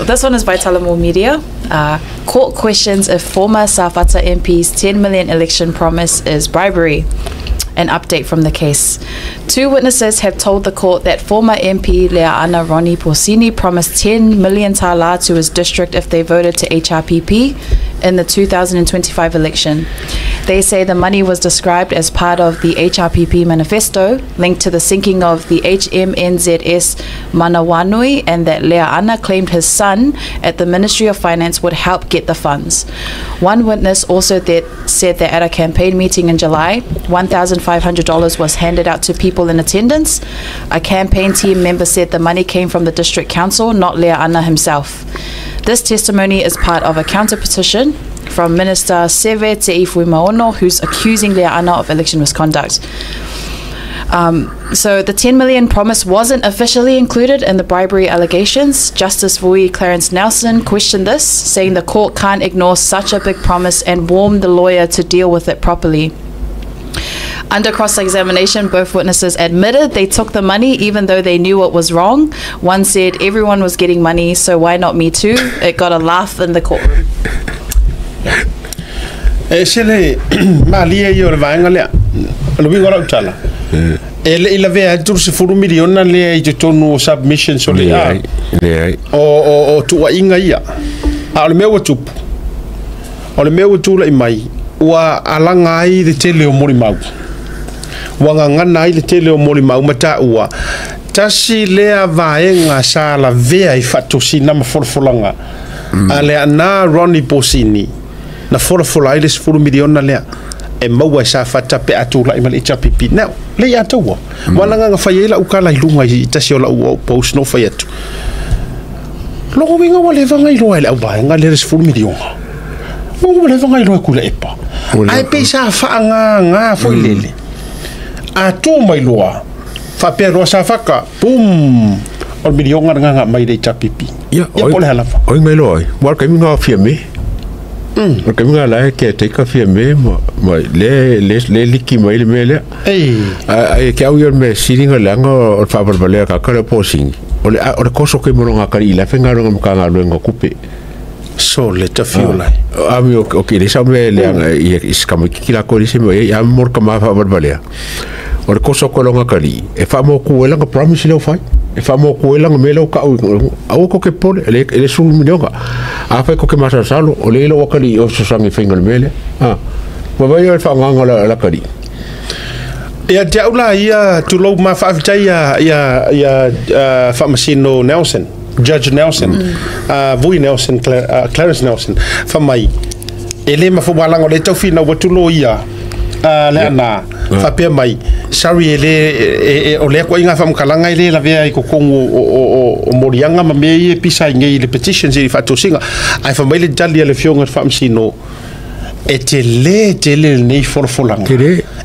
This one is by Talamore Media. Court questions if former Safata MP's 10 million election promise is bribery. An update from the case. 2 witnesses have told the court that former MP Lea'ana Ronnie Porcini promised 10 million tala to his district if they voted to HRPP in the 2025 election. They say the money was described as part of the HRPP manifesto linked to the sinking of the HMNZS Manawanui, and that Lea'ana claimed his son at the Ministry of Finance would help get the funds. One witness also said that at a campaign meeting in July, $1,500 was handed out to people in attendance. A campaign team member said the money came from the district council, not Lea'ana himself. This testimony is part of a counter petition from Minister Seve Te Ifuimaono, who's accusing Lea'ana of election misconduct. So the 10 million promise wasn't officially included in the bribery allegations. Justice Vui Clarence Nelson questioned this, saying the court can't ignore such a big promise, and warned the lawyer to deal with it properly. Under cross-examination, both witnesses admitted they took the money even though they knew it was wrong. One said everyone was getting money, so why not me too? It got a laugh in the courtroom. Sele malia yo le vainga le lo bingo la utala ele ila ve tu se furu miliona le i tonu submission so le o tu wa inga ia a le meu tu o le meu tu le mai wa alanga ai de tele o mori mau wa ngana ai le tele o mori mau mata ua tasi le vaenga sala ve ai fatu sina mafolfolanga ale ana Ronnie Porcini na fola ile sifuru miliona lea e maua Safata pe atula i mali HRPP now le ya tawa walanga nga faila ukala ilunga i tasio la u post no fayatu logo winga wale vanga ilo ile uba nga le sifuru miliona mo wale vanga ilo kula epa ai pe sa fa nga foi lele a tu mai loa fa pe ro Safaka pum o miliona nga mai de HRPP ya pole hala oi mai loa wa ka mi nga fiame porque minha lá que tem que afirmar mas le liki mai le mele ai que eu me siringa langa o favor valer ka kare posing o koso que moronga kari la fenga ronga mkanga luenga kupe so le ta fiola ami o que le sabe le iskama kila ko dise me ya mor kama favor valer o koso ko longa kari e famo ku langa promise le fai e famo ku langa mele o ka au ko ke pole ele su milionga a fa ko ke masa salo o le lo kali o so sangi fingal mele ma vai e fa nganga la kali ya jaula ia tu lo ma fa ya fa masino Nelson Judge Nelson Vui Nelson Clarence Nelson fa mai ele ma fo balanga le tau fina wa tu lo ia le na fa pe mai sorry ele o le ko inga fam kalanga ile la vea ko kongo o morianga ma me pisa ngai le petitions e fa to singa ai fa mai le jali le fionga fam sino e te le nei forfolanga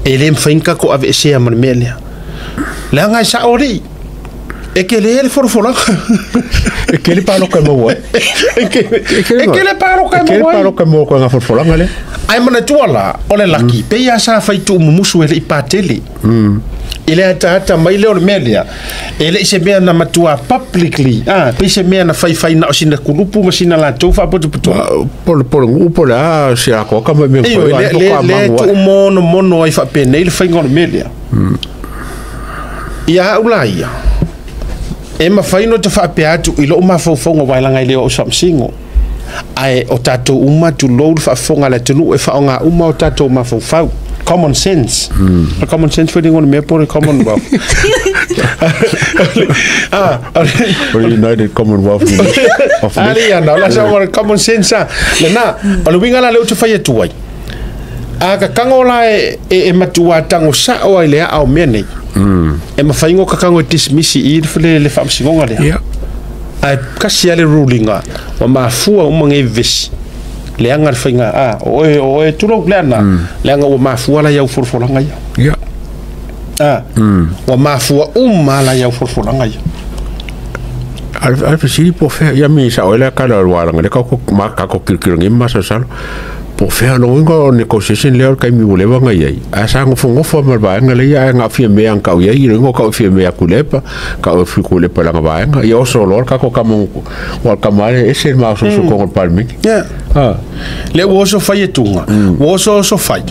ele mfinka ko ave se ama melia la ngai sa ori e ke le forfolanga e ke le palo ka mo e ke le palo ka mo ko nga forfolanga le ai mana tuala ole laki pe ya sa fai tu musu ele ipatele ele ata mai le melia ele se me na matua publicly pe se me na fai na sina kulupu masina la tofa poto por upo la se a ko ka me le tu mono ai fa pe nei le fai ngor melia ya ulaia e ma fai no te fa pe atu ilo ma fo ngo bailanga ile o samsingo ai o tato uma tu load fa fonga la tunu e fa nga uma o tato ma fo fa common sense common sense for dingon me por Commonwealth United Commonwealth of ali anda la sa common sense le na o winga la le tu fa yetu ai a ka kangola e matua tango sa o ile a o mene e ma faingo ka kango dismiss i le fa singonga le ai kasi ale rulinga wa mafua umange vis le anga fainga o tulo plana le anga wa mafua la yau forfolanga ya wa mafua la yau forfolanga ya al fisi po fe ya mi sa ola ka la wala ngale ka ko ma ka ko kirkirangi ma sa sal o fea no ingo negotiation leo kai mi wole wanga yai a sa ngo fongo fo ma ba nga le ya nga fie me an ka yai ngo ka fie me akulepa ka o fi kulepa la ba nga yo solo ka ko kamo wa kamare ese ma so ko palmi ya le wo so fai tunga wo so fai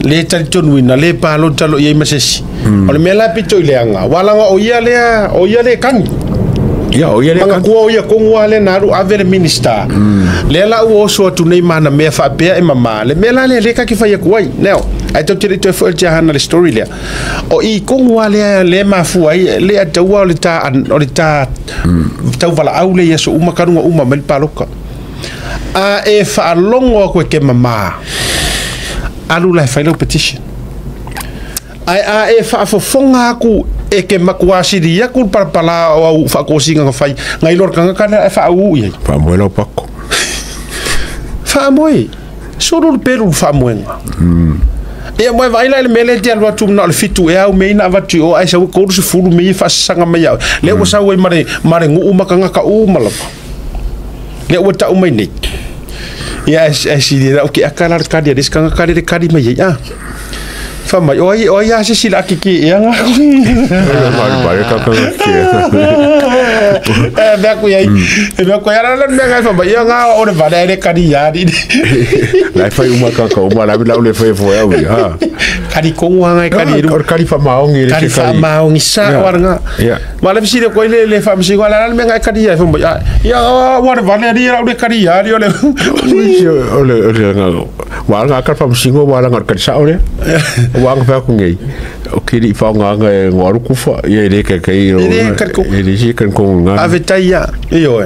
le talitonu ina le palo talo yai masesi o le mela pito ile anga wala o ia le kan ya o ia le kan ko ia ko wale na ru avere minister le la wo so tu nei mana me fa pe e mama le mela le ka ki fa ia kuai neo ai to tiri to fo jahana le story le o I ko wale le ma fu ai le ta wa le ta tau vala au le yeso uma karunga uma mel paloka a e fa longo ko ke mama alu la fa petition ai a e fa fonga ku e ke makuasi dia ku parpala o fa ko singa ka fai ngai lor kanga kana fa u ia Faamoe Lau Uapako Faamoe soro peru Faamoe e mo vai la le mele dia lo tu na le fitu e au meina vatu o ai sa ko se fulu me fa sanga mai le o sa we mare ngu makanga ka u malapa le o ta u mai ni ya ai si dia o ke akala ka dia diskanga ka dia ka di mai ya Fama o ia se sila kiki ia nga bare ka ka be ku ia be ku ia la me nga fama ia nga o le vale le kadi ya di la fai uma ka uma la le fai fo ya ha kadi ko nga kadi or kadi fama ongi le kadi fama ongi sa warnga wala bisi le ko le fama si wala me nga kadi ya fama ya wa vale di le kadi ya di ole wala ka fama singo wala nga kadi sa ole wang fa ku ngai o kiri fa nga ngwaru ku fa ye le ka kai ro ele kan ko nga avetai ya yo